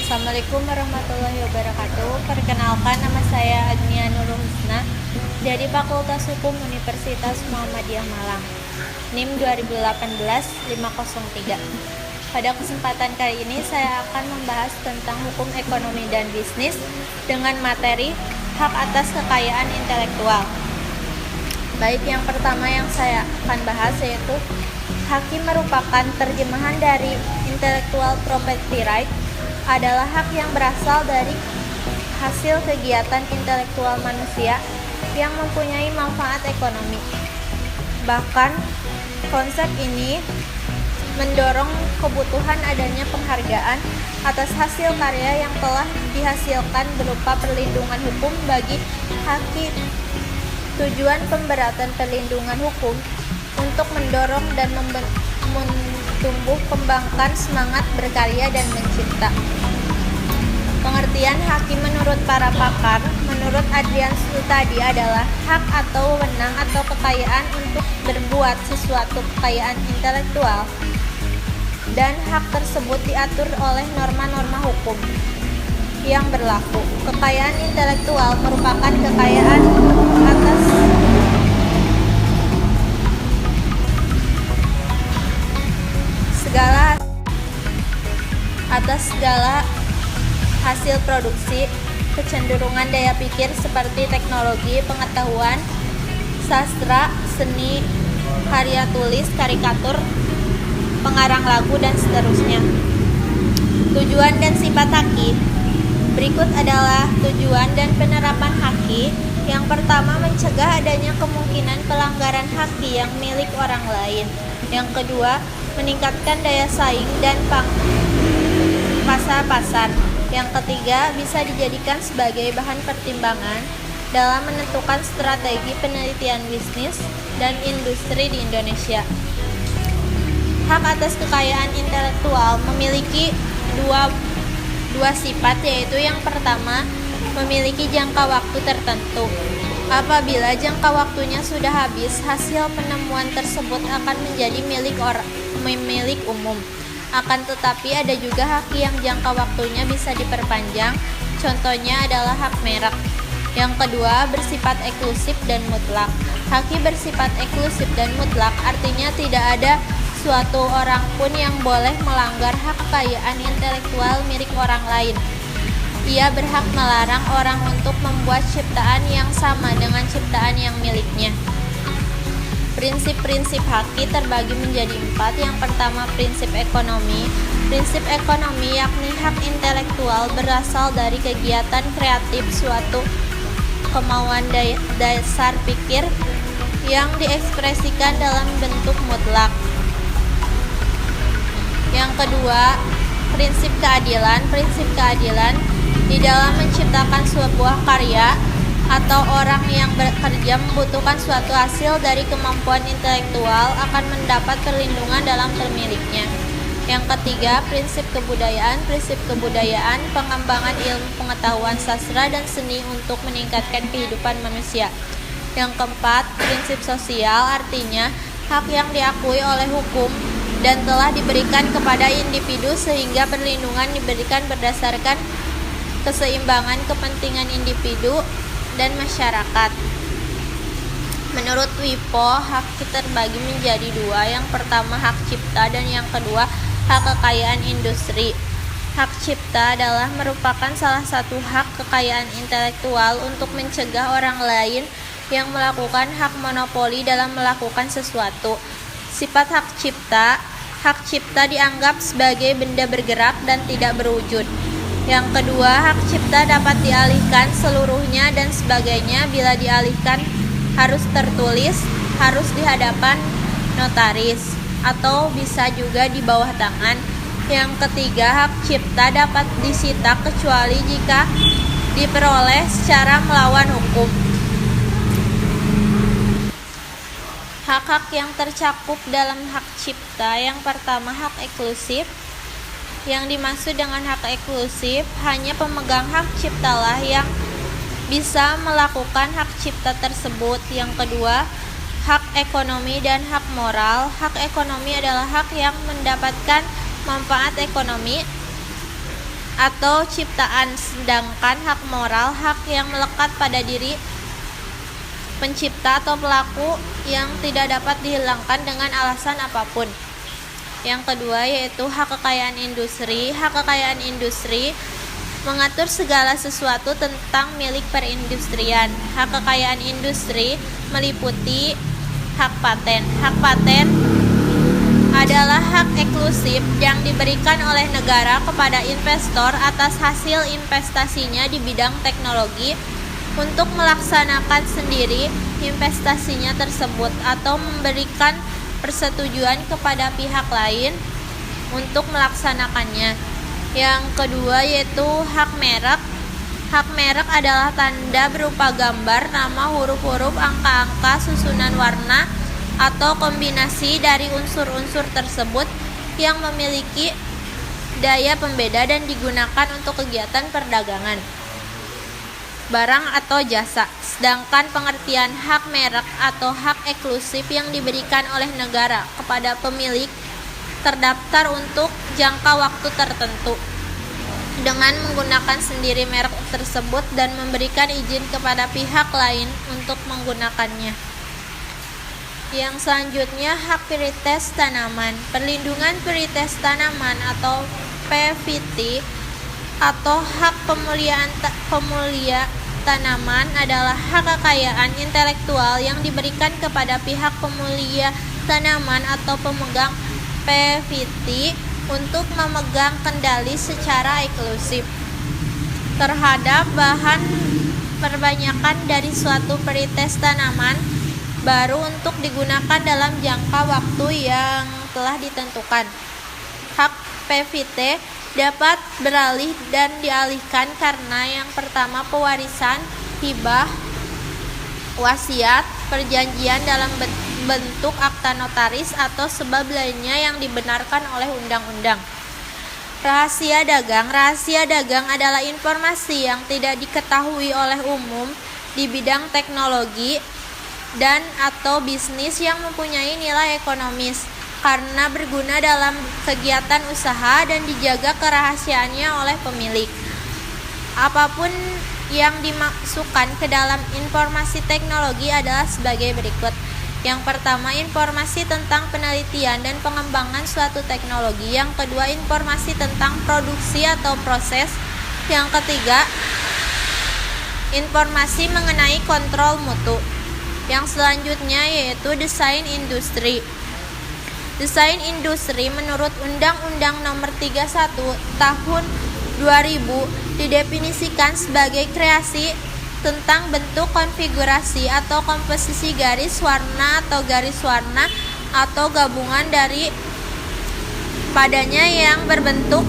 Assalamualaikum warahmatullahi wabarakatuh. Perkenalkan, nama saya Agnia Nurul Husna dari Fakultas Hukum Universitas Muhammadiyah Malang. NIM 2018-503. Pada kesempatan kali ini saya akan membahas tentang hukum ekonomi dan bisnis dengan materi hak atas kekayaan intelektual. Baik, yang pertama yang saya akan bahas yaitu haki merupakan terjemahan dari intellectual property right, adalah hak yang berasal dari hasil kegiatan intelektual manusia yang mempunyai manfaat ekonomi. Bahkan konsep ini mendorong kebutuhan adanya penghargaan atas hasil karya yang telah dihasilkan berupa perlindungan hukum bagi haki. Tujuan pemberatan perlindungan hukum untuk mendorong dan mentumbuh kembangkan semangat berkarya dan mencipta. Pengertian haki menurut para pakar, menurut Adrian Sutadi, adalah hak atau wewenang atau kekayaan untuk berbuat sesuatu kekayaan intelektual, dan hak tersebut diatur oleh norma-norma hukum yang berlaku. Kekayaan intelektual merupakan kekayaan atas segala hasil produksi, kecenderungan daya pikir seperti teknologi, pengetahuan, sastra, seni, karya tulis, karikatur, pengarang lagu, dan seterusnya. Tujuan dan sifat haki. Berikut adalah tujuan dan penerapan haki. Yang pertama, mencegah adanya kemungkinan pelanggaran haki yang milik orang lain. Yang kedua, meningkatkan daya saing dan pasar. Yang ketiga, bisa dijadikan sebagai bahan pertimbangan dalam menentukan strategi penelitian bisnis dan industri di Indonesia. Hak atas kekayaan intelektual memiliki dua sifat, yaitu yang pertama, memiliki jangka waktu tertentu. Apabila jangka waktunya sudah habis, hasil penemuan tersebut akan menjadi milik umum. Akan tetapi ada juga haki yang jangka waktunya bisa diperpanjang. Contohnya adalah hak merek. Yang kedua, bersifat eksklusif dan mutlak. Haki bersifat eksklusif dan mutlak artinya tidak ada suatu orang pun yang boleh melanggar hak kekayaan intelektual milik orang lain. Ia berhak melarang orang untuk membuat ciptaan yang sama dengan ciptaan yang miliknya. Prinsip-prinsip haki terbagi menjadi 4. Yang pertama, prinsip ekonomi. Prinsip ekonomi yakni hak intelektual berasal dari kegiatan kreatif suatu kemauan dasar pikir yang diekspresikan dalam bentuk mutlak. Yang kedua, prinsip keadilan. Prinsip keadilan di dalam menciptakan sebuah karya atau orang yang bekerja membutuhkan suatu hasil dari kemampuan intelektual akan mendapat perlindungan dalam pemiliknya. Yang ketiga, prinsip kebudayaan. Prinsip kebudayaan, pengembangan ilmu pengetahuan sastra dan seni untuk meningkatkan kehidupan manusia. Yang keempat, prinsip sosial, artinya hak yang diakui oleh hukum dan telah diberikan kepada individu sehingga perlindungan diberikan berdasarkan keseimbangan kepentingan individu dan masyarakat. Menurut WIPO, hak terbagi menjadi 2. Yang pertama, hak cipta, dan yang kedua, hak kekayaan industri. Hak cipta adalah merupakan salah satu hak kekayaan intelektual untuk mencegah orang lain yang melakukan hak monopoli dalam melakukan sesuatu. Sifat hak cipta dianggap sebagai benda bergerak dan tidak berwujud. Yang kedua, hak cipta dapat dialihkan seluruhnya dan sebagainya. Bila dialihkan harus tertulis, harus di hadapan notaris, atau bisa juga di bawah tangan. Yang ketiga, hak cipta dapat disita kecuali jika diperoleh secara melawan hukum. Hak-hak yang tercakup dalam hak cipta. Yang pertama, hak eksklusif. Yang dimaksud dengan hak eksklusif, hanya pemegang hak ciptalah yang bisa melakukan hak cipta tersebut. Yang kedua, hak ekonomi dan hak moral. Hak ekonomi adalah hak yang mendapatkan manfaat ekonomi atau ciptaan, sedangkan hak moral hak yang melekat pada diri pencipta atau pelaku yang tidak dapat dihilangkan dengan alasan apapun. Yang kedua yaitu hak kekayaan industri. Hak kekayaan industri mengatur segala sesuatu tentang milik perindustrian. Hak kekayaan industri meliputi hak paten. Hak paten adalah hak eksklusif yang diberikan oleh negara kepada investor atas hasil investasinya di bidang teknologi untuk melaksanakan sendiri investasinya tersebut atau memberikan persetujuan kepada pihak lain untuk melaksanakannya. Yang kedua yaitu hak merek. Hak merek adalah tanda berupa gambar, nama, huruf-huruf, angka-angka, susunan warna, atau kombinasi dari unsur-unsur tersebut yang memiliki daya pembeda dan digunakan untuk kegiatan perdagangan barang atau jasa. Sedangkan pengertian hak merek atau hak eksklusif yang diberikan oleh negara kepada pemilik terdaftar untuk jangka waktu tertentu dengan menggunakan sendiri merek tersebut dan memberikan izin kepada pihak lain untuk menggunakannya. Yang selanjutnya hak prioritas tanaman. Perlindungan prioritas tanaman atau PVT atau hak pemulia tanaman adalah hak kekayaan intelektual yang diberikan kepada pihak pemulia tanaman atau pemegang PVT untuk memegang kendali secara eksklusif terhadap bahan perbanyakan dari suatu varietas tanaman baru untuk digunakan dalam jangka waktu yang telah ditentukan. Hak PVT dapat beralih dan dialihkan karena yang pertama pewarisan, hibah, wasiat, perjanjian dalam bentuk akta notaris atau sebab lainnya yang dibenarkan oleh undang-undang. Rahasia dagang. Rahasia dagang adalah informasi yang tidak diketahui oleh umum di bidang teknologi dan atau bisnis yang mempunyai nilai ekonomis karena berguna dalam kegiatan usaha dan dijaga kerahasiaannya oleh pemilik. Apapun yang dimasukkan ke dalam informasi teknologi adalah sebagai berikut. Yang pertama, informasi tentang penelitian dan pengembangan suatu teknologi. Yang kedua, informasi tentang produksi atau proses. Yang ketiga, informasi mengenai kontrol mutu. Yang selanjutnya yaitu desain industri. Desain industri menurut Undang-Undang Nomor 31 Tahun 2000 didefinisikan sebagai kreasi tentang bentuk, konfigurasi atau komposisi garis warna atau garis warna atau gabungan dari padanya yang berbentuk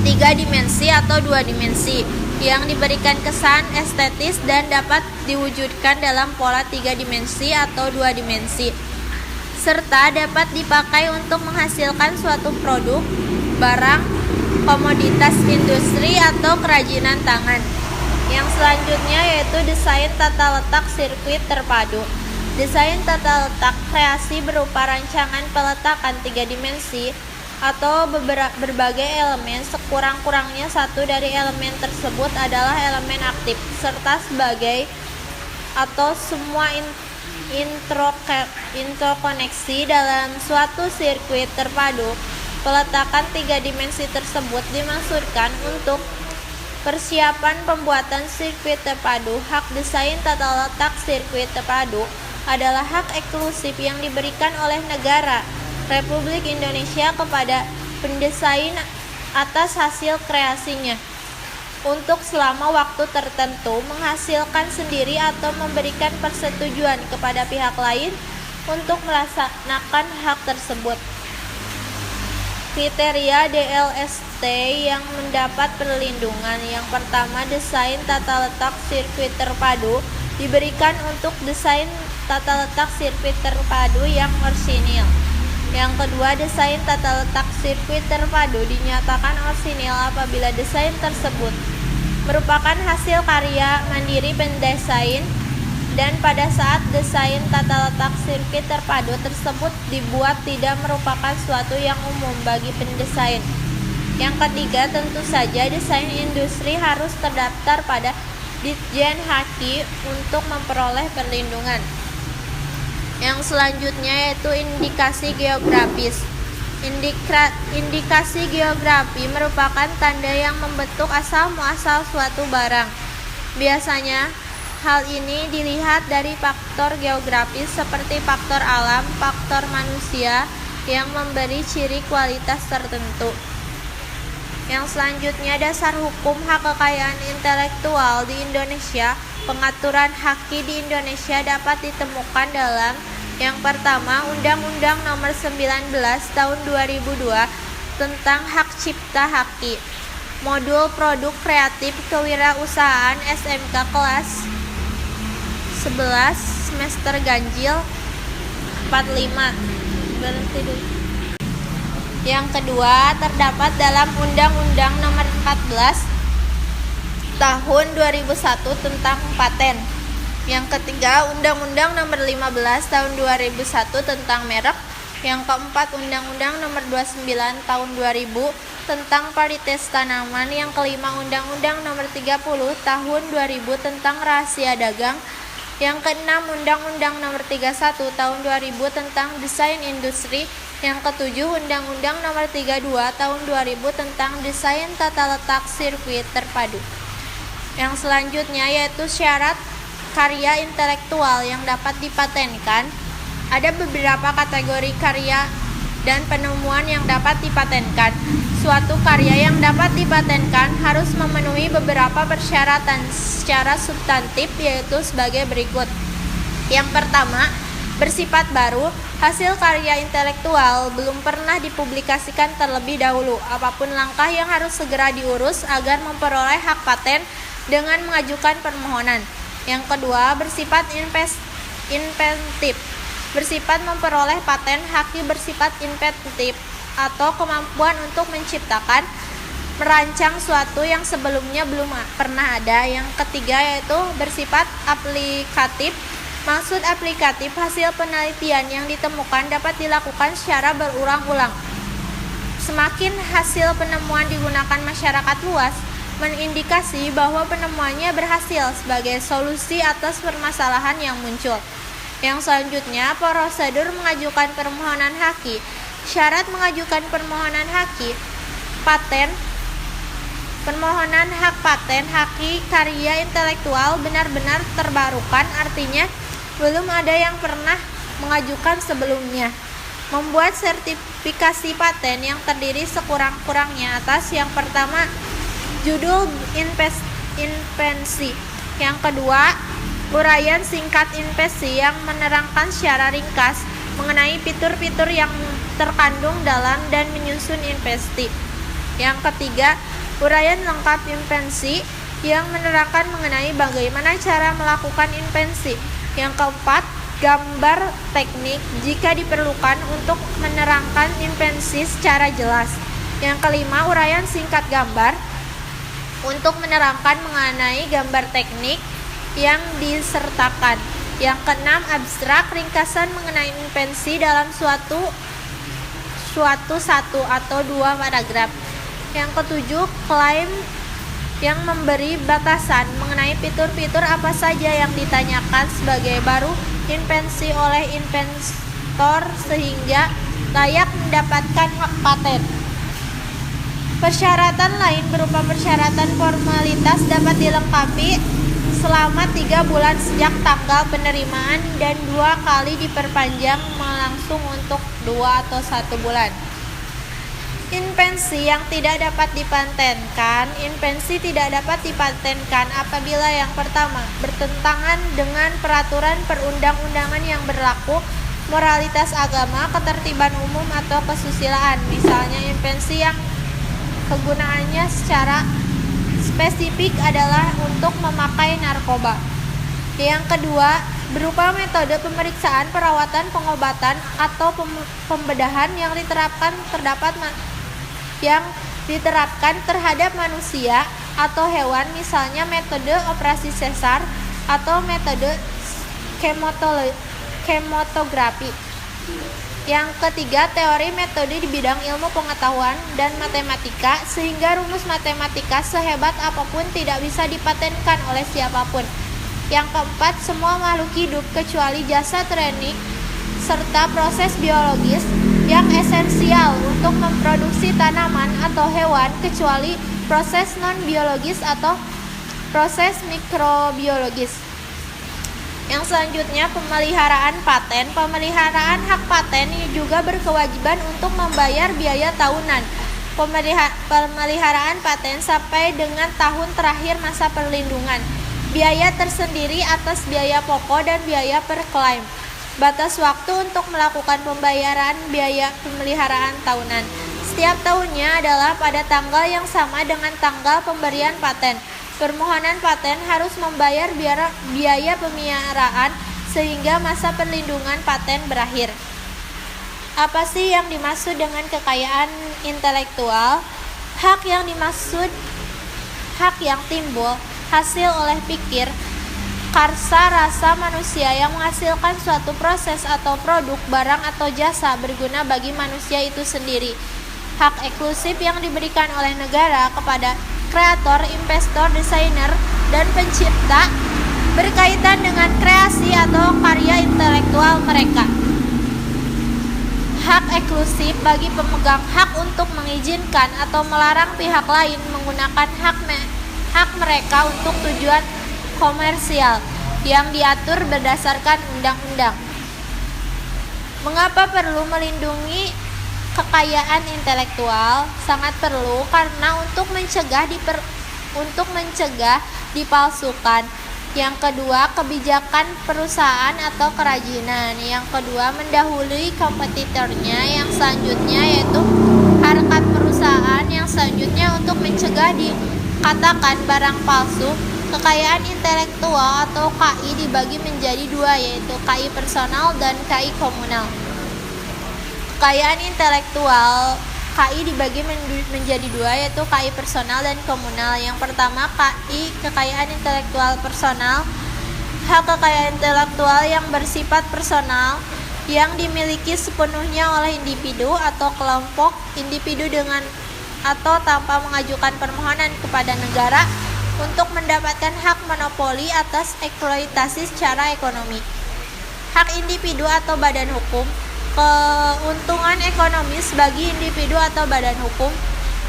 3 dimensi atau 2 dimensi yang diberikan kesan estetis dan dapat diwujudkan dalam pola 3 dimensi atau 2 dimensi serta dapat dipakai untuk menghasilkan suatu produk, barang, komoditas industri atau kerajinan tangan. Yang selanjutnya yaitu desain tata letak sirkuit terpadu. Desain tata letak kreasi berupa rancangan peletakan 3 dimensi atau berbagai elemen, sekurang-kurangnya satu dari elemen tersebut adalah elemen aktif, serta sebagai atau semua interkoneksi dalam suatu sirkuit terpadu. Peletakan 3 dimensi tersebut dimaksudkan untuk persiapan pembuatan sirkuit terpadu. Hak desain tata letak sirkuit terpadu adalah hak eksklusif yang diberikan oleh negara Republik Indonesia kepada pendesain atas hasil kreasinya untuk selama waktu tertentu menghasilkan sendiri atau memberikan persetujuan kepada pihak lain untuk melaksanakan hak tersebut. Kriteria DLST yang mendapat perlindungan. Yang pertama, desain tata letak sirkuit terpadu diberikan untuk desain tata letak sirkuit terpadu yang orsinil. Yang kedua, desain tata letak sirkuit terpadu dinyatakan orsinil apabila desain tersebut merupakan hasil karya mandiri pendesain dan pada saat desain tata letak sirkuit terpadu tersebut dibuat tidak merupakan suatu yang umum bagi pendesain. Yang ketiga, tentu saja desain industri harus terdaftar pada Ditjen Haki untuk memperoleh perlindungan. Yang selanjutnya yaitu indikasi geografis. Indikasi geografi merupakan tanda yang membentuk asal-muasal suatu barang. Biasanya, hal ini dilihat dari faktor geografis seperti faktor alam, faktor manusia yang memberi ciri kualitas tertentu. Yang selanjutnya, dasar hukum hak kekayaan intelektual di Indonesia. Pengaturan haki di Indonesia dapat ditemukan dalam yang pertama, Undang-Undang Nomor 19 Tahun 2002 tentang Hak Cipta Haki. Modul Produk Kreatif Kewirausahaan SMK kelas 11 semester ganjil 45. Berhenti dulu. Yang kedua, terdapat dalam Undang-Undang Nomor 14 Tahun 2001 tentang Paten. Yang ketiga, Undang-Undang Nomor 15 Tahun 2001 tentang Merek. Yang keempat, Undang-Undang Nomor 29 Tahun 2000 tentang Varietas Tanaman. Yang kelima, Undang-Undang Nomor 30 Tahun 2000 tentang Rahasia Dagang. Yang keenam, Undang-Undang Nomor 31 Tahun 2000 tentang Desain Industri. Yang ketujuh, Undang-Undang Nomor 32 Tahun 2000 tentang Desain Tata Letak Sirkuit Terpadu. Yang selanjutnya yaitu syarat karya intelektual yang dapat dipatenkan. Ada beberapa kategori karya dan penemuan yang dapat dipatenkan. Suatu karya yang dapat dipatenkan harus memenuhi beberapa persyaratan secara substantif, yaitu sebagai berikut. Yang pertama, bersifat baru. Hasil karya intelektual belum pernah dipublikasikan terlebih dahulu. Apapun langkah yang harus segera diurus agar memperoleh hak paten dengan mengajukan permohonan. Yang kedua, bersifat inventif. Bersifat memperoleh paten, haki bersifat inventif atau kemampuan untuk menciptakan, merancang suatu yang sebelumnya belum pernah ada. Yang ketiga yaitu bersifat aplikatif. Maksud aplikatif, hasil penelitian yang ditemukan dapat dilakukan secara berulang-ulang. Semakin hasil penemuan digunakan masyarakat luas, mengindikasi bahwa penemuannya berhasil sebagai solusi atas permasalahan yang muncul. Yang selanjutnya, prosedur mengajukan permohonan haki. Syarat mengajukan permohonan haki paten. Permohonan hak paten haki karya intelektual benar-benar terbarukan, artinya belum ada yang pernah mengajukan sebelumnya. Membuat sertifikasi paten yang terdiri sekurang-kurangnya atas yang pertama, judul invensi. Yang kedua, uraian singkat invensi yang menerangkan secara ringkas mengenai fitur-fitur yang terkandung dalam dan menyusun invensi. Yang ketiga, uraian lengkap invensi yang menerangkan mengenai bagaimana cara melakukan invensi. Yang keempat, gambar teknik jika diperlukan untuk menerangkan invensi secara jelas. Yang kelima, uraian singkat gambar untuk menerangkan mengenai gambar teknik yang disertakan. Yang keenam, abstrak ringkasan mengenai invensi dalam suatu satu atau dua paragraf. Yang ketujuh, klaim yang memberi batasan mengenai fitur-fitur apa saja yang ditanyakan sebagai baru invensi oleh inventor sehingga layak mendapatkan hak paten. Persyaratan lain berupa persyaratan formalitas dapat dilengkapi selama 3 bulan sejak tanggal penerimaan dan 2 kali diperpanjang langsung untuk 2 atau 1 bulan. Invensi yang tidak dapat dipatenkan. Invensi tidak dapat dipatenkan apabila yang pertama, bertentangan dengan peraturan perundang-undangan yang berlaku, moralitas agama, ketertiban umum, atau kesusilaan. Misalnya invensi yang kegunaannya secara spesifik adalah untuk memakai narkoba. Yang kedua, berupa metode pemeriksaan, perawatan, pengobatan, atau pembedahan yang diterapkan terhadap manusia atau hewan, misalnya metode operasi sesar atau metode kematografi. Yang ketiga, teori metode di bidang ilmu pengetahuan dan matematika, sehingga rumus matematika sehebat apapun tidak bisa dipatenkan oleh siapapun. Yang keempat, semua makhluk hidup kecuali jasa training serta proses biologis yang esensial untuk memproduksi tanaman atau hewan kecuali proses non-biologis atau proses mikrobiologis. Yang selanjutnya, pemeliharaan paten. Pemeliharaan hak paten juga berkewajiban untuk membayar biaya tahunan pemeliharaan paten sampai dengan tahun terakhir masa perlindungan. Biaya tersendiri atas biaya pokok dan biaya per klaim. Batas waktu untuk melakukan pembayaran biaya pemeliharaan tahunan setiap tahunnya adalah pada tanggal yang sama dengan tanggal pemberian paten. Permohonan paten harus membayar biaya pemeliharaan sehingga masa perlindungan paten berakhir. Apa sih yang dimaksud dengan kekayaan intelektual? Hak yang dimaksud hak yang timbul hasil oleh pikir, karsa rasa manusia yang menghasilkan suatu proses atau produk, barang atau jasa berguna bagi manusia itu sendiri. Hak eksklusif yang diberikan oleh negara kepada kreator, investor, desainer, dan pencipta berkaitan dengan kreasi atau karya intelektual mereka. Hak eksklusif bagi pemegang hak untuk mengizinkan atau melarang pihak lain menggunakan hak mereka untuk tujuan komersial yang diatur berdasarkan undang-undang. Mengapa perlu melindungi kekayaan intelektual? Sangat perlu karena untuk mencegah dipalsukan. Yang kedua, kebijakan perusahaan atau kerajinan. Yang kedua, mendahului kompetitornya. Yang selanjutnya yaitu harkat perusahaan. Yang selanjutnya untuk mencegah dikatakan barang palsu. Kekayaan intelektual atau KI dibagi menjadi dua, yaitu KI personal dan KI komunal. Kekayaan intelektual KI dibagi menjadi dua, yaitu KI personal dan komunal. Yang pertama, KI kekayaan intelektual personal. Hak kekayaan intelektual yang bersifat personal yang dimiliki sepenuhnya oleh individu atau kelompok individu dengan atau tanpa mengajukan permohonan kepada negara untuk mendapatkan hak monopoli atas eksploitasi secara ekonomi. Hak individu atau badan hukum. Keuntungan ekonomis bagi individu atau badan hukum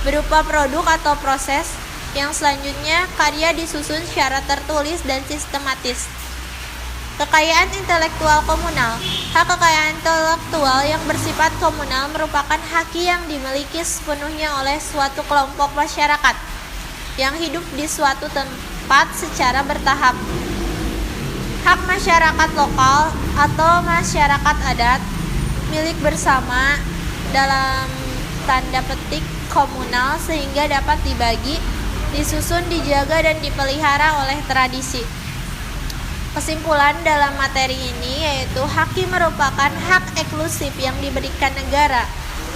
berupa produk atau proses. Yang selanjutnya, karya disusun secara tertulis dan sistematis. Kekayaan intelektual komunal. Hak kekayaan intelektual yang bersifat komunal merupakan hak yang dimiliki sepenuhnya oleh suatu kelompok masyarakat yang hidup di suatu tempat secara bertahap. Hak masyarakat lokal atau masyarakat adat milik bersama dalam tanda petik komunal sehingga dapat dibagi, disusun, dijaga, dan dipelihara oleh tradisi. Kesimpulan dalam materi ini yaitu haki merupakan hak eksklusif yang diberikan negara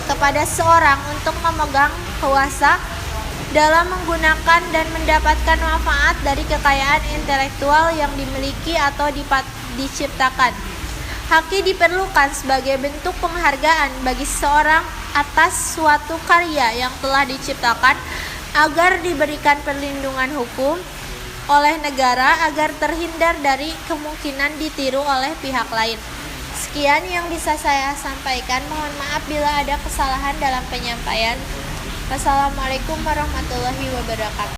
kepada seorang untuk memegang kuasa dalam menggunakan dan mendapatkan manfaat dari kekayaan intelektual yang dimiliki atau diciptakan. Haki diperlukan sebagai bentuk penghargaan bagi seseorang atas suatu karya yang telah diciptakan agar diberikan perlindungan hukum oleh negara agar terhindar dari kemungkinan ditiru oleh pihak lain. Sekian yang bisa saya sampaikan. Mohon maaf bila ada kesalahan dalam penyampaian. Wassalamualaikum warahmatullahi wabarakatuh.